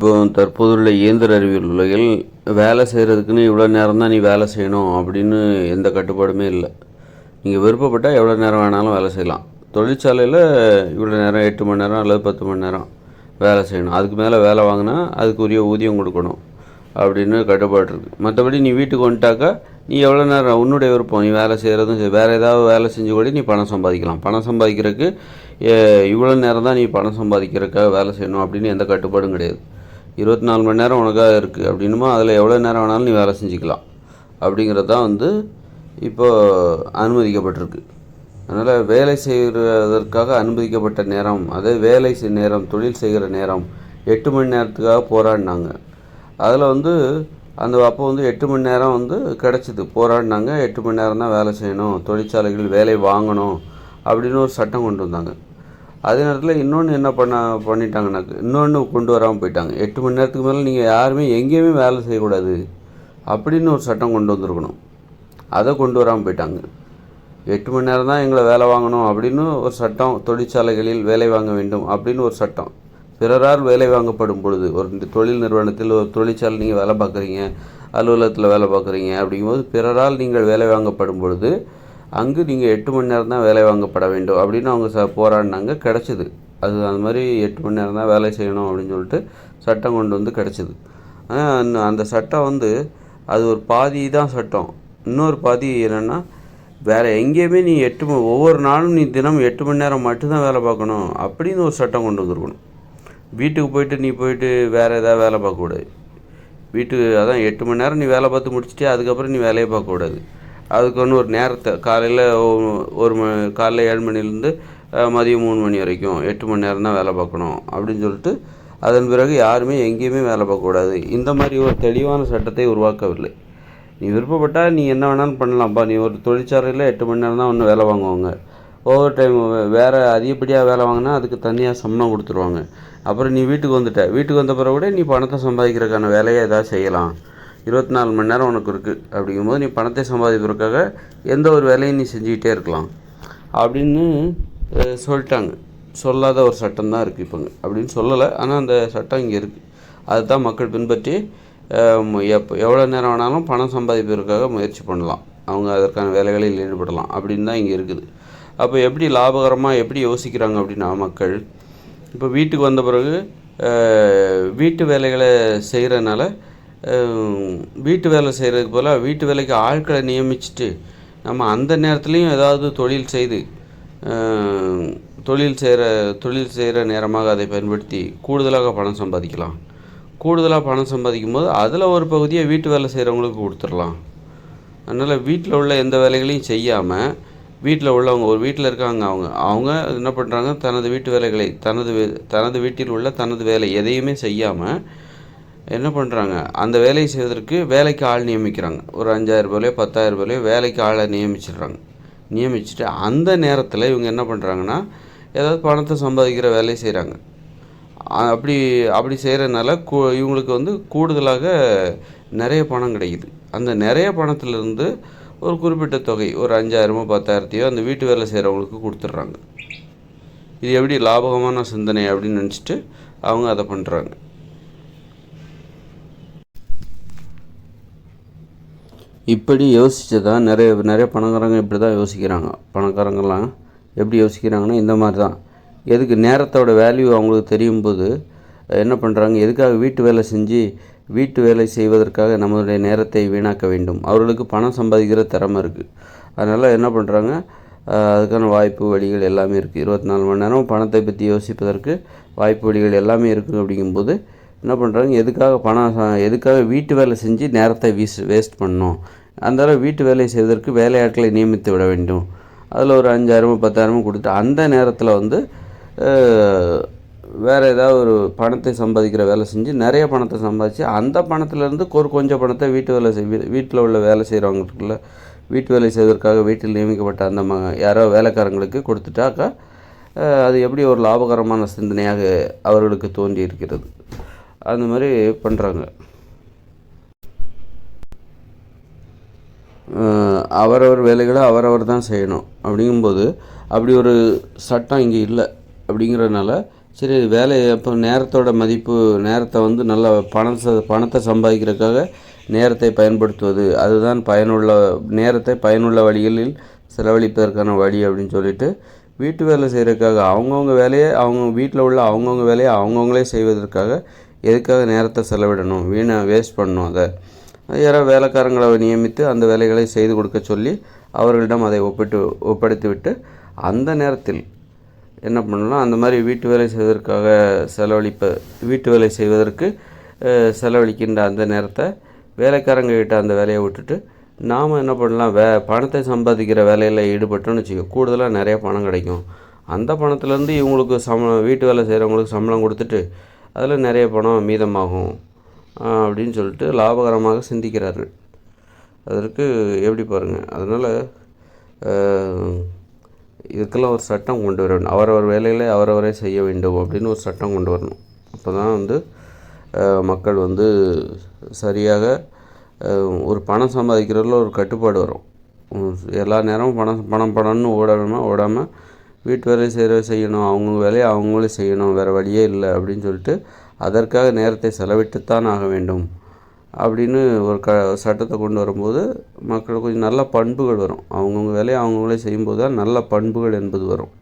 இப்போ தற்போதுள்ள இயந்திர அறிவியல் உலகில் வேலை செய்கிறதுக்குன்னு இவ்வளோ நேரம் தான் நீ வேலை செய்யணும் அப்படின்னு எந்த கட்டுப்பாடுமே இல்லை. நீங்கள் விருப்பப்பட்டால் எவ்வளோ நேரம் வேணாலும் வேலை செய்யலாம். தொழிற்சாலையில் இவ்வளோ நேரம் 8 மணி நேரம் அல்லது 10 மணி நேரம் வேலை செய்யணும். அதுக்கு மேலே வேலை வாங்கினா அதுக்குரிய ஊதியம் கொடுக்கணும் அப்படின்னு கட்டுப்பாடு இருக்குது. மற்றபடி நீ வீட்டுக்கு வந்துட்டாக்கா நீ எவ்வளோ நேரம் உன்னுடைய விருப்பம், நீ வேலை செய்கிறதும் வேறு ஏதாவது வேலை செஞ்சு கூட நீ பணம் சம்பாதிக்கலாம். பணம் சம்பாதிக்கிறதுக்கு இவ்வளோ நேரம் தான் நீ பணம் சம்பாதிக்கிறதுக்காக வேலை செய்யணும் அப்படின்னு எந்த கட்டுப்பாடும் கிடையாது. 24 மணி நேரம் உனக்காக இருக்குது அப்படின்னுமா அதில் எவ்வளோ நேரம் வேணாலும் நீ வேலை செஞ்சுக்கலாம். அப்படிங்கிறது தான் இப்போது அனுமதிக்கப்பட்டிருக்கு. அதனால் வேலை செய்வதற்காக அனுமதிக்கப்பட்ட நேரம், அதே வேலை நேரம், தொழில் செய்கிற நேரம் 8 மணி நேரத்துக்காக போராடினாங்க. அதில் அந்த அப்போ 8 மணி நேரம் கிடச்சிது. போராடினாங்க. 8 மணி நேரம் தான் வேலை செய்யணும், தொழிற்சாலைகள் வேலை வாங்கணும் அப்படின்னு ஒரு சட்டம் கொண்டு வந்தாங்க. அதே நேரத்தில் இன்னொன்று என்ன பண்ணிட்டாங்கனாக்கு இன்னொன்று கொண்டு வராமல் போயிட்டாங்க. 8 மணி நேரத்துக்கு மேலே நீங்கள் யாருமே எங்கேயுமே வேலை செய்யக்கூடாது அப்படின்னு ஒரு சட்டம் கொண்டு வந்திருக்கணும். அதை கொண்டு வராமல் போயிட்டாங்க. 8 மணி நேரம் தான் எங்களை வேலை வாங்கணும் அப்படின்னு ஒரு சட்டம், தொழிற்சாலைகளில் வேலை வாங்க வேண்டும் அப்படின்னு ஒரு சட்டம். பிறரால் வேலை வாங்கப்படும் பொழுது, ஒரு தொழில் நிறுவனத்தில் ஒரு தொழிற்சாலை நீங்கள் வேலை பார்க்குறீங்க, அலுவலகத்தில் வேலை பார்க்குறீங்க, அப்படிங்கும்போது பிறரால் நீங்கள் வேலை வாங்கப்படும் பொழுது அங்கு நீங்கள் 8 மணி நேரம் தான் வேலை வாங்கப்பட வேண்டும் அப்படின்னு அவங்க போராடினாங்க. கிடச்சிது. அது அந்த மாதிரி 8 மணி நேரம் தான் வேலை செய்யணும் அப்படின்னு சொல்லிட்டு சட்டம் கொண்டு கிடச்சிது. அந்த சட்டம் அது ஒரு பாதி தான் சட்டம். இன்னொரு பாதி என்னென்னா, வேறு எங்கேயுமே நீ ஒவ்வொரு நாளும் நீ தினம் 8 மணி நேரம் மட்டும்தான் வேலை பார்க்கணும் அப்படின்னு ஒரு சட்டம் கொண்டு வந்துருக்கணும். வீட்டுக்கு நீ போயிட்டு வேறு ஏதாவது வேலை பார்க்கக்கூடாது. அதான் 8 மணி நேரம் நீ வேலை பார்த்து முடிச்சுட்டு அதுக்கப்புறம் நீ வேலையை பார்க்கக்கூடாது. அதுக்கு ஒரு நேரத்தை காலையில் காலையில் 7 மணிலேருந்து மதியம் 3 மணி வரைக்கும் 8 மணி நேரம் தான் வேலை பார்க்கணும் அப்படின்னு சொல்லிட்டு அதன் பிறகு யாருமே எங்கேயுமே வேலை பார்க்கக்கூடாது. இந்த மாதிரி ஒரு தெளிவான சட்டத்தை உருவாக்கவில்லை. நீ விருப்பப்பட்டால் நீ என்ன வேணாலும் பண்ணலாம்ப்பா. நீ ஒரு தொழிற்சாலையில் 8 மணி நேரம் தான் வேலை வாங்குவாங்க. ஓவர் டைம் வேறு அதிகப்படியாக வேலை வாங்கினா அதுக்கு தனியாக சம்பளம் கொடுத்துருவாங்க. அப்புறம் நீ வீட்டுக்கு வந்த பிறகு கூட நீ பணத்தை சம்பாதிக்கிறதுக்கான வேலையை ஏதாவது செய்யலாம். 24 மணி நேரம் உனக்கு இருக்குது. அப்படிங்கும்போது நீ பணத்தை சம்பாதிப்பதற்காக எந்த ஒரு வேலையும் நீ செஞ்சுக்கிட்டே இருக்கலாம் அப்படின்னு சொல்லிட்டாங்க. சொல்லாத ஒரு சட்டம் தான் இருக்குது இப்போங்க. அப்படின்னு சொல்லலை, ஆனால் அந்த சட்டம் இங்கே இருக்குது. அதுதான் மக்கள் பின்பற்றி எவ்வளோ நேரம் வேணாலும் பணம் சம்பாதிப்பதற்காக முயற்சி பண்ணலாம். அவங்க அதற்கான வேலைகளில் ஈடுபடலாம் அப்படின்னு தான் இங்கே இருக்குது. அப்போ எப்படி லாபகரமாக எப்படி யோசிக்கிறாங்க அப்படின்னா, மக்கள் இப்போ வீட்டுக்கு வந்த பிறகு வீட்டு வேலைகளை செய்கிறதுனால வீட்டு வேலை செய்கிறதுக்கு போல் வீட்டு வேலைக்கு ஆட்களை நியமிச்சுட்டு நம்ம அந்த நேரத்துலையும் ஏதாவது தொழில் செய்கிற நேரமாக அதை பயன்படுத்தி கூடுதலாக பணம் சம்பாதிக்கலாம். கூடுதலாக பணம் சம்பாதிக்கும் போது அதில் ஒரு பகுதியை வீட்டு வேலை செய்கிறவங்களுக்கு கொடுத்துடலாம். அதனால் வீட்டில் உள்ள எந்த வேலைகளையும் செய்யாமல் வீட்டில் உள்ளவங்க ஒரு வீட்டில் இருக்காங்க, அவங்க என்ன பண்ணுறாங்க, தனது வீட்டு வேலைகளை தனது வீட்டில் உள்ள தனது வேலை எதையுமே செய்யாமல் என்ன பண்ணுறாங்க, அந்த வேலையை செய்வதற்கு வேலைக்கு ஆள் நியமிக்கிறாங்க. ஒரு 5000 ரூபாயோ 10,000 ரூபாயோ வேலைக்கு ஆளை நியமிச்சுட்டு அந்த நேரத்தில் இவங்க என்ன பண்ணுறாங்கன்னா ஏதாவது பணத்தை சம்பாதிக்கிற வேலையை செய்கிறாங்க. அப்படி செய்கிறதுனால இவங்களுக்கு கூடுதலாக நிறைய பணம் கிடைக்குது. அந்த நிறைய பணத்திலிருந்து ஒரு குறிப்பிட்ட தொகை, ஒரு 5,000 10,000 அந்த வீட்டு வேலை செய்கிறவங்களுக்கு கொடுத்துட்றாங்க. இது எப்படி லாபகமான சிந்தனை அப்படின்னு நினச்சிட்டு அவங்க அதை பண்ணுறாங்க. இப்படி யோசித்ததான் நிறைய பணக்காரங்க இப்படி தான் யோசிக்கிறாங்க. பணக்காரங்கள்லாம் எப்படி யோசிக்கிறாங்கன்னா இந்த மாதிரி தான். எதுக்கு நேரத்தோட வேல்யூ அவங்களுக்கு தெரியும் போது என்ன பண்ணுறாங்க, எதுக்காக வீட்டு வேலை செய்வதற்காக நம்மளுடைய நேரத்தை வீணாக்க வேண்டும். அவர்களுக்கு பணம் சம்பாதிக்கிற திறமை இருக்குது. அதனால் என்ன பண்ணுறாங்க, அதுக்கான வாய்ப்பு வழிகள் எல்லாமே இருக்குது. 24 மணி நேரம் பணத்தை பற்றி யோசிப்பதற்கு வாய்ப்பு வழிகள் எல்லாமே இருக்குது. அப்படிங்கும்போது என்ன பண்ணுறாங்க, எதுக்காக வீட்டு வேலை செஞ்சு நேரத்தை வேஸ்ட் பண்ணணும். அதனால் வீட்டு வேலை செய்வதற்கு வேலையாட்களை நியமித்து விட வேண்டும். அதில் ஒரு 5,000 10,000 கொடுத்துட்டு அந்த நேரத்தில் வேறு ஏதாவது ஒரு பணத்தை சம்பாதிக்கிற வேலை செஞ்சு நிறைய பணத்தை சம்பாதிச்சு அந்த பணத்திலேருந்து கொஞ்சம் பணத்தை வீட்டில் உள்ள வேலை செய்கிறவங்களுக்குள்ள வீட்டு வேலை செய்வதற்காக வீட்டில் நியமிக்கப்பட்ட அந்த யாரோ வேலைக்காரங்களுக்கு கொடுத்துட்டாக்கா அது எப்படி ஒரு லாபகரமான சிந்தனையாக அவர்களுக்கு தோன்றி இருக்கிறது. அந்த மாதிரி பண்ணுறாங்க. அவரவர் வேலைகளை அவரவர் தான் செய்யணும். அப்படிங்கும்போது அப்படி ஒரு சட்டம் இங்கே இல்லை. அப்படிங்கிறதுனால சரி வேலை அப்போ நேரத்தோட மதிப்பு, நேரத்தை வந்து நல்லா பணத்தை சம்பாதிக்கிறதுக்காக நேரத்தை பயன்படுத்துவது, அதுதான் பயனுள்ள நேரத்தை பயனுள்ள வழிகளில் செலவழிப்பதற்கான வழி அப்படின்னு சொல்லிட்டு, வீட்டு வேலை செய்கிறதுக்காக அவங்கவுங்க வேலையை அவங்க வீட்டில் உள்ள அவங்கவுங்க வேலையை அவங்கவுங்களே செய்வதற்காக எதுக்காக நேரத்தை செலவிடணும், வேஸ்ட் பண்ணணும். அதை யாராவது வேலைக்காரங்களை நியமித்து அந்த வேலைகளை செய்து கொடுக்க சொல்லி அவர்களிடம் அதை ஒப்படைத்து விட்டு அந்த நேரத்தில் என்ன பண்ணலாம், அந்த மாதிரி வீட்டு வேலை செய்வதற்காக வீட்டு வேலை செய்வதற்கு செலவழிக்கின்ற அந்த நேரத்தை வேலைக்காரங்கக்கிட்ட அந்த வேலையை விட்டுட்டு நாம் என்ன பண்ணலாம், பணத்தை சம்பாதிக்கிற வேலையில் ஈடுபட்டோன்னு வச்சுக்கோ, கூடுதலாக நிறையா பணம் கிடைக்கும். அந்த பணத்துலேருந்து இவங்களுக்கு வீட்டு வேலை செய்கிறவங்களுக்கு சம்பளம் கொடுத்துட்டு அதில் நிறைய பணம் மீதமாகும் அப்படின்னு சொல்லிட்டு லாபகரமாக சிந்திக்கிறார்கள். அதற்கு எப்படி பாருங்கள். அதனால் இதுக்கெல்லாம் ஒரு சட்டம் கொண்டு வர வேண்டும். அவரவர் வேலைகளை அவரவரே செய்ய வேண்டும் அப்படின்னு ஒரு சட்டம் கொண்டு வரணும். அப்போ தான் வந்து மக்கள் வந்து சரியாக ஒரு பணம் சம்பாதிக்கிறதுல ஒரு கட்டுப்பாடு வரும். எல்லா நேரமும் பணம்னு ஓடாமல் வீட்டு வேலையை செய்யணும், அவங்கவுங்க வேலையை அவங்களே செய்யணும், வேறு வழியே இல்லை அப்படின்னு சொல்லிட்டு அதற்காக நேரத்தை செலவிட்டுத்தான் ஆக வேண்டும் அப்படின்னு ஒரு சட்டத்தை கொண்டு வரும்போது மக்களுக்கு கொஞ்சம் நல்ல பண்புகள் வரும். அவங்கவுங்க வேலையை அவங்கவுங்களே செய்யும்போது தான் நல்ல பண்புகள் என்பது வரும்.